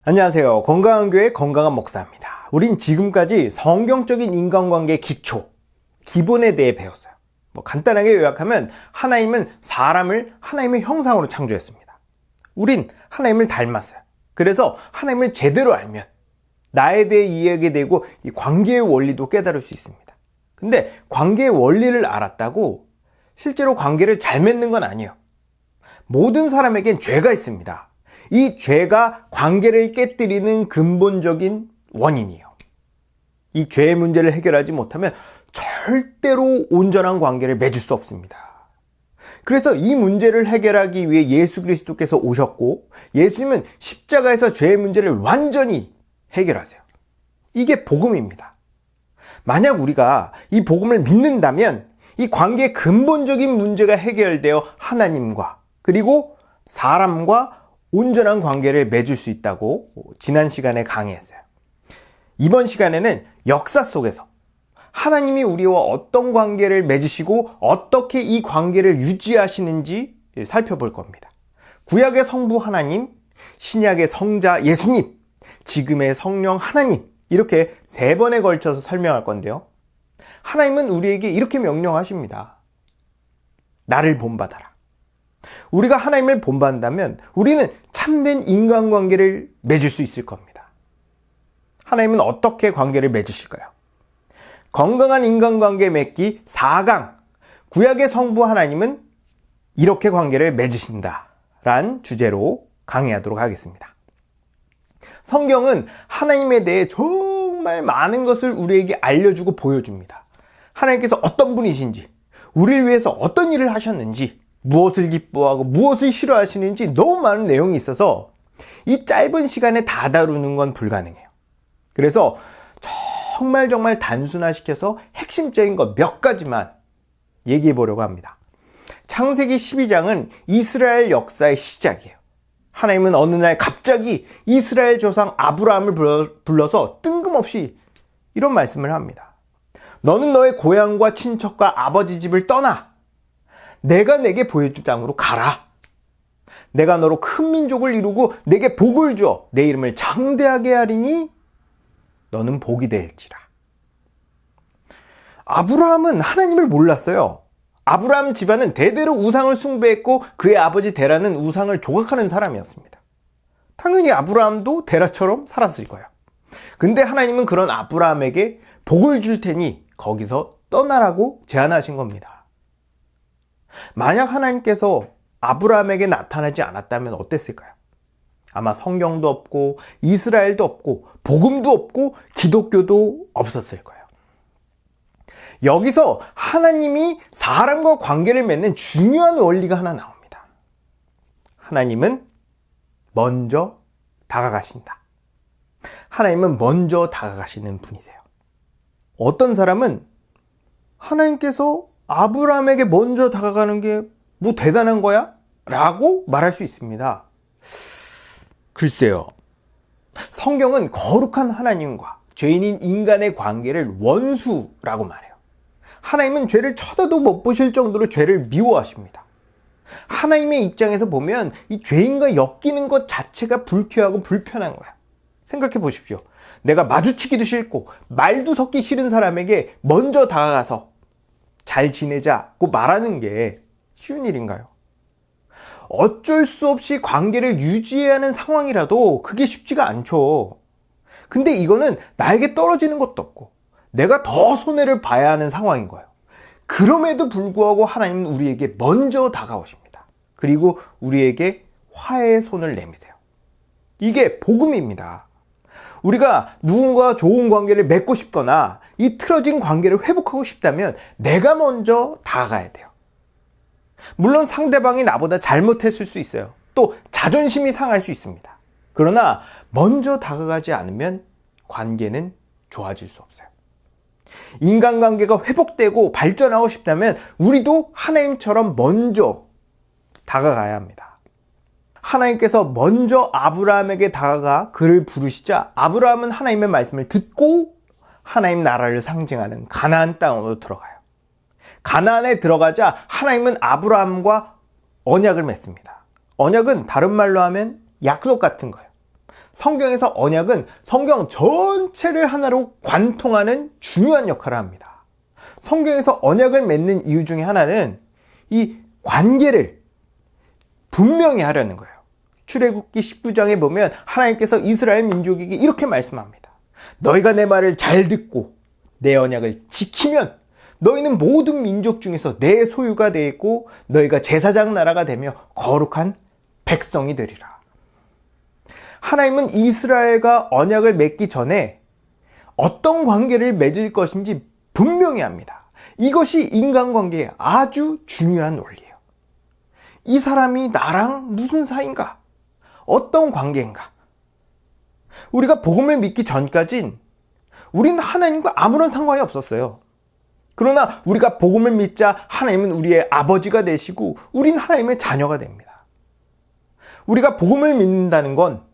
안녕하세요. 건강한 교회 건강한 목사입니다. 우린 지금까지 성경적인 인간관계 기초, 기본에 대해 배웠어요. 간단하게 요약하면 하나님은 사람을 하나님의 형상으로 창조했습니다. 우린 하나님을 닮았어요. 그래서 하나님을 제대로 알면 나에 대해 이해하게 되고 이 관계의 원리도 깨달을 수 있습니다. 근데 관계의 원리를 알았다고 실제로 관계를 잘 맺는 건 아니에요. 모든 사람에겐 죄가 있습니다. 이 죄가 관계를 깨뜨리는 근본적인 원인이에요. 이 죄의 문제를 해결하지 못하면 절대로 온전한 관계를 맺을 수 없습니다. 그래서 이 문제를 해결하기 위해 예수 그리스도께서 오셨고, 예수님은 십자가에서 죄의 문제를 완전히 해결하세요. 이게 복음입니다. 만약 우리가 이 복음을 믿는다면 이 관계의 근본적인 문제가 해결되어 하나님과 그리고 사람과 온전한 관계를 맺을 수 있다고 지난 시간에 강의했어요. 이번 시간에는 역사 속에서 하나님이 우리와 어떤 관계를 맺으시고 어떻게 이 관계를 유지하시는지 살펴볼 겁니다. 구약의 성부 하나님, 신약의 성자 예수님, 지금의 성령 하나님, 이렇게 3번에 걸쳐서 설명할 건데요. 하나님은 우리에게 이렇게 명령하십니다. 나를 본받아라. 우리가 하나님을 본받는다면 우리는 참된 인간관계를 맺을 수 있을 겁니다. 하나님은 어떻게 관계를 맺으실까요? 건강한 인간관계 맺기 4강, 구약의 성부 하나님은 이렇게 관계를 맺으신다 란 주제로 강의하도록 하겠습니다. 성경은 하나님에 대해 정말 많은 것을 우리에게 알려주고 보여줍니다. 하나님께서 어떤 분이신지, 우리를 위해서 어떤 일을 하셨는지, 무엇을 기뻐하고 무엇을 싫어하시는지 너무 많은 내용이 있어서 이 짧은 시간에 다 다루는 건 불가능해요. 그래서 정말 단순화시켜서 핵심적인 것 몇 가지만 얘기해 보려고 합니다. 창세기 12장은 이스라엘 역사의 시작이에요. 하나님은 어느 날 갑자기 이스라엘 조상 아브라함을 불러서 뜬금없이 이런 말씀을 합니다. 너는 너의 고향과 친척과 아버지 집을 떠나 내가 내게 보여줄 땅으로 가라. 내가 너로 큰 민족을 이루고 내게 복을 주어 내 이름을 장대하게 하리니 너는 복이 될지라. 아브라함은 하나님을 몰랐어요. 아브라함 집안은 대대로 우상을 숭배했고 그의 아버지 데라는 우상을 조각하는 사람이었습니다. 당연히 아브라함도 데라처럼 살았을 거예요. 근데 하나님은 그런 아브라함에게 복을 줄 테니 거기서 떠나라고 제안하신 겁니다. 만약 하나님께서 아브라함에게 나타나지 않았다면 어땠을까요? 아마 성경도 없고 이스라엘도 없고 복음도 없고 기독교도 없었을 거예요. 여기서 하나님이 사람과 관계를 맺는 중요한 원리가 하나 나옵니다. 하나님은 먼저 다가가신다. 하나님은 먼저 다가가시는 분이세요. 어떤 사람은 하나님께서 아브라함에게 먼저 다가가는 게 뭐 대단한 거야? 라고 말할 수 있습니다. 글쎄요. 성경은 거룩한 하나님과 죄인인 인간의 관계를 원수라고 말해요. 하나님은 죄를 쳐다도 못 보실 정도로 죄를 미워하십니다. 하나님의 입장에서 보면 이 죄인과 엮이는 것 자체가 불쾌하고 불편한 거야. 생각해 보십시오. 내가 마주치기도 싫고 말도 섞기 싫은 사람에게 먼저 다가가서 잘 지내자고 말하는 게 쉬운 일인가요? 어쩔 수 없이 관계를 유지해야 하는 상황이라도 그게 쉽지가 않죠. 근데 이거는 나에게 떨어지는 것도 없고 내가 더 손해를 봐야 하는 상황인 거예요. 그럼에도 불구하고 하나님은 우리에게 먼저 다가오십니다. 그리고 우리에게 화해의 손을 내미세요. 이게 복음입니다. 우리가 누군가 좋은 관계를 맺고 싶거나 이 틀어진 관계를 회복하고 싶다면 내가 먼저 다가가야 돼요. 물론 상대방이 나보다 잘못했을 수 있어요. 또 자존심이 상할 수 있습니다. 그러나 먼저 다가가지 않으면 관계는 좋아질 수 없어요. 인간관계가 회복되고 발전하고 싶다면 우리도 하나님처럼 먼저 다가가야 합니다. 하나님께서 먼저 아브라함에게 다가가 그를 부르시자 아브라함은 하나님의 말씀을 듣고 하나님 나라를 상징하는 가나안 땅으로 들어가요. 가나안에 들어가자 하나님은 아브라함과 언약을 맺습니다. 언약은 다른 말로 하면 약속 같은 거예요. 성경에서 언약은 성경 전체를 하나로 관통하는 중요한 역할을 합니다. 성경에서 언약을 맺는 이유 중에 하나는 이 관계를 분명히 하려는 거예요. 출애굽기 19장에 보면 하나님께서 이스라엘 민족에게 이렇게 말씀합니다. 너희가 내 말을 잘 듣고 내 언약을 지키면 너희는 모든 민족 중에서 내 소유가 되고 너희가 제사장 나라가 되며 거룩한 백성이 되리라. 하나님은 이스라엘과 언약을 맺기 전에 어떤 관계를 맺을 것인지 분명히 합니다. 이것이 인간관계의 아주 중요한 원리예요. 이 사람이 나랑 무슨 사이인가? 어떤 관계인가? 우리가 복음을 믿기 전까진 우린 하나님과 아무런 상관이 없었어요. 그러나 우리가 복음을 믿자 하나님은 우리의 아버지가 되시고 우린 하나님의 자녀가 됩니다. 우리가 복음을 믿는다는 건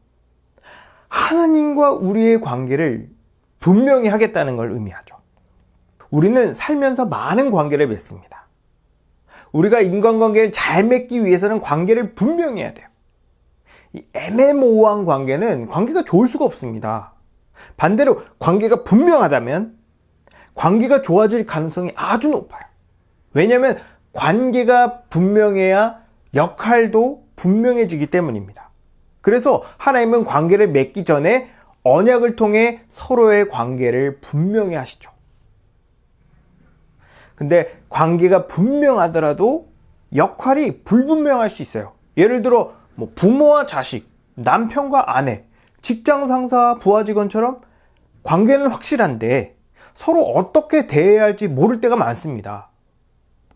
하나님과 우리의 관계를 분명히 하겠다는 걸 의미하죠. 우리는 살면서 많은 관계를 맺습니다. 우리가 인간관계를 잘 맺기 위해서는 관계를 분명히 해야 돼요. 이 애매모호한 관계는 관계가 좋을 수가 없습니다. 반대로 관계가 분명하다면 관계가 좋아질 가능성이 아주 높아요. 왜냐하면 관계가 분명해야 역할도 분명해지기 때문입니다. 그래서 하나님은 관계를 맺기 전에 언약을 통해 서로의 관계를 분명히 하시죠. 근데 관계가 분명하더라도 역할이 불분명할 수 있어요. 예를 들어 부모와 자식, 남편과 아내, 직장 상사와 부하 직원처럼 관계는 확실한데 서로 어떻게 대해야 할지 모를 때가 많습니다.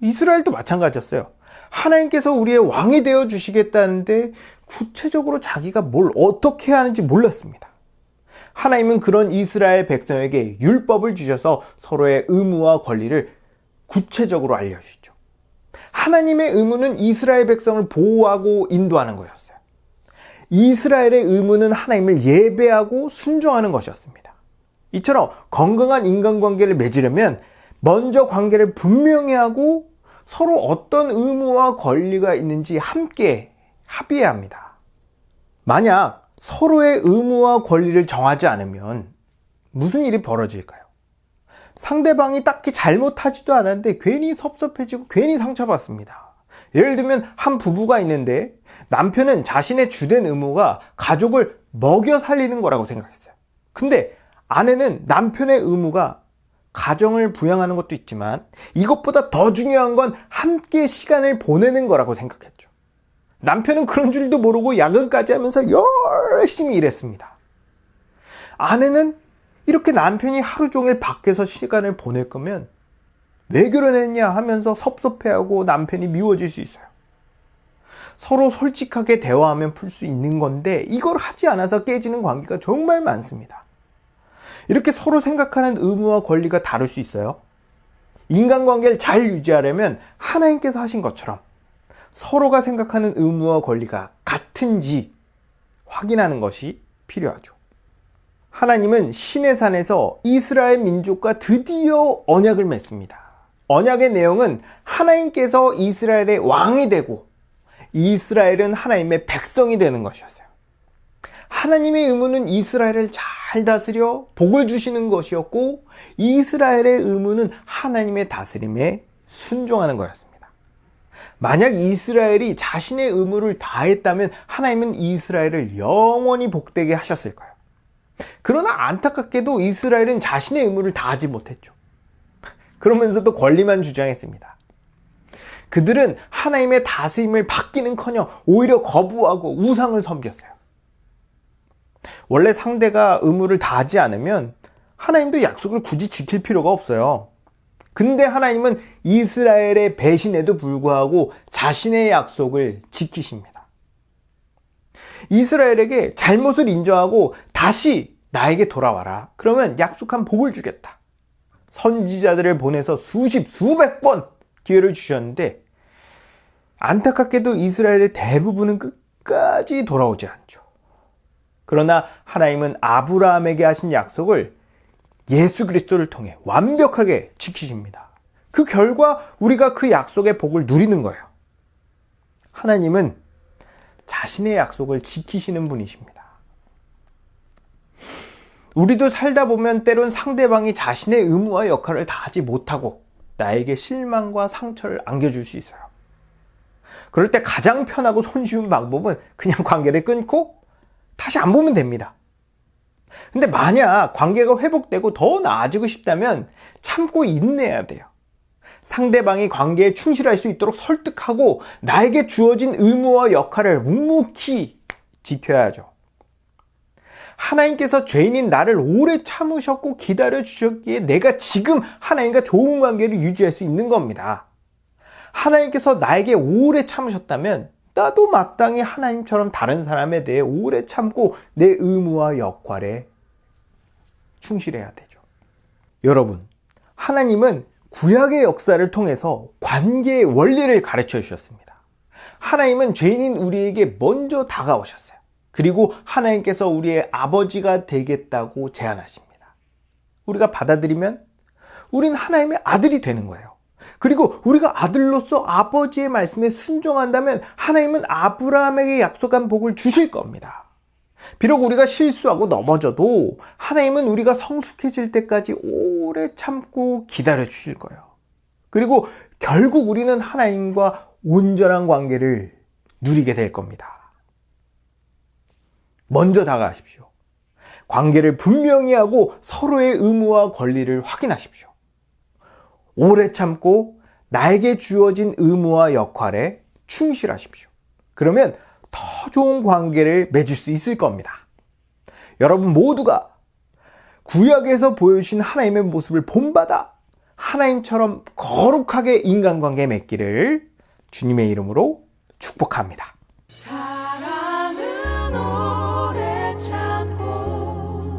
이스라엘도 마찬가지였어요. 하나님께서 우리의 왕이 되어 주시겠다는데 구체적으로 자기가 뭘 어떻게 해야 하는지 몰랐습니다. 하나님은 그런 이스라엘 백성에게 율법을 주셔서 서로의 의무와 권리를 구체적으로 알려주시죠. 하나님의 의무는 이스라엘 백성을 보호하고 인도하는 거였어요. 이스라엘의 의무는 하나님을 예배하고 순종하는 것이었습니다. 이처럼 건강한 인간관계를 맺으려면 먼저 관계를 분명히 하고 서로 어떤 의무와 권리가 있는지 함께 합의해야 합니다. 만약 서로의 의무와 권리를 정하지 않으면 무슨 일이 벌어질까요? 상대방이 딱히 잘못하지도 않았는데 괜히 섭섭해지고 괜히 상처받습니다. 예를 들면 한 부부가 있는데 남편은 자신의 주된 의무가 가족을 먹여 살리는 거라고 생각했어요. 근데 아내는 남편의 의무가 가정을 부양하는 것도 있지만 이것보다 더 중요한 건 함께 시간을 보내는 거라고 생각했죠. 남편은 그런 줄도 모르고 야근까지 하면서 열심히 일했습니다. 아내는 이렇게 남편이 하루 종일 밖에서 시간을 보낼 거면 왜 결혼했냐 하면서 섭섭해하고 남편이 미워질 수 있어요. 서로 솔직하게 대화하면 풀 수 있는 건데 이걸 하지 않아서 깨지는 관계가 정말 많습니다. 이렇게 서로 생각하는 의무와 권리가 다를 수 있어요. 인간관계를 잘 유지하려면 하나님께서 하신 것처럼 서로가 생각하는 의무와 권리가 같은지 확인하는 것이 필요하죠. 하나님은 시내산에서 이스라엘 민족과 드디어 언약을 맺습니다. 언약의 내용은 하나님께서 이스라엘의 왕이 되고 이스라엘은 하나님의 백성이 되는 것이었어요. 하나님의 의무는 이스라엘을 잘 다스려 복을 주시는 것이었고 이스라엘의 의무는 하나님의 다스림에 순종하는 거였습니다. 만약 이스라엘이 자신의 의무를 다했다면 하나님은 이스라엘을 영원히 복되게 하셨을 거예요. 그러나 안타깝게도 이스라엘은 자신의 의무를 다하지 못했죠. 그러면서도 권리만 주장했습니다. 그들은 하나님의 다스림을 받기는커녕 오히려 거부하고 우상을 섬겼어요. 원래 상대가 의무를 다하지 않으면 하나님도 약속을 굳이 지킬 필요가 없어요. 근데 하나님은 이스라엘의 배신에도 불구하고 자신의 약속을 지키십니다. 이스라엘에게 잘못을 인정하고 다시 나에게 돌아와라. 그러면 약속한 복을 주겠다. 선지자들을 보내서 수백 번 기회를 주셨는데 안타깝게도 이스라엘의 대부분은 끝까지 돌아오지 않죠. 그러나 하나님은 아브라함에게 하신 약속을 예수 그리스도를 통해 완벽하게 지키십니다. 그 결과 우리가 그 약속의 복을 누리는 거예요. 하나님은 자신의 약속을 지키시는 분이십니다. 우리도 살다 보면 때론 상대방이 자신의 의무와 역할을 다하지 못하고 나에게 실망과 상처를 안겨줄 수 있어요. 그럴 때 가장 편하고 손쉬운 방법은 그냥 관계를 끊고 다시 안 보면 됩니다. 근데 만약 관계가 회복되고 더 나아지고 싶다면 참고 인내해야 돼요. 상대방이 관계에 충실할 수 있도록 설득하고 나에게 주어진 의무와 역할을 묵묵히 지켜야죠. 하나님께서 죄인인 나를 오래 참으셨고 기다려 주셨기에 내가 지금 하나님과 좋은 관계를 유지할 수 있는 겁니다. 하나님께서 나에게 오래 참으셨다면 나도 마땅히 하나님처럼 다른 사람에 대해 오래 참고 내 의무와 역할에 충실해야 되죠. 여러분, 하나님은 구약의 역사를 통해서 관계의 원리를 가르쳐 주셨습니다. 하나님은 죄인인 우리에게 먼저 다가오셨어요. 그리고 하나님께서 우리의 아버지가 되겠다고 제안하십니다. 우리가 받아들이면 우린 하나님의 아들이 되는 거예요. 그리고 우리가 아들로서 아버지의 말씀에 순종한다면 하나님은 아브라함에게 약속한 복을 주실 겁니다. 비록 우리가 실수하고 넘어져도 하나님은 우리가 성숙해질 때까지 오래 참고 기다려 주실 거예요. 그리고 결국 우리는 하나님과 온전한 관계를 누리게 될 겁니다. 먼저 다가가십시오. 관계를 분명히 하고 서로의 의무와 권리를 확인하십시오. 오래 참고 나에게 주어진 의무와 역할에 충실하십시오. 그러면 더 좋은 관계를 맺을 수 있을 겁니다. 여러분 모두가 구약에서 보여주신 하나님의 모습을 본받아 하나님처럼 거룩하게 인간관계 맺기를 주님의 이름으로 축복합니다. 사랑은 오래 참고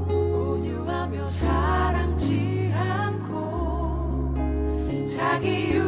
온유하며 사랑지 않고 자기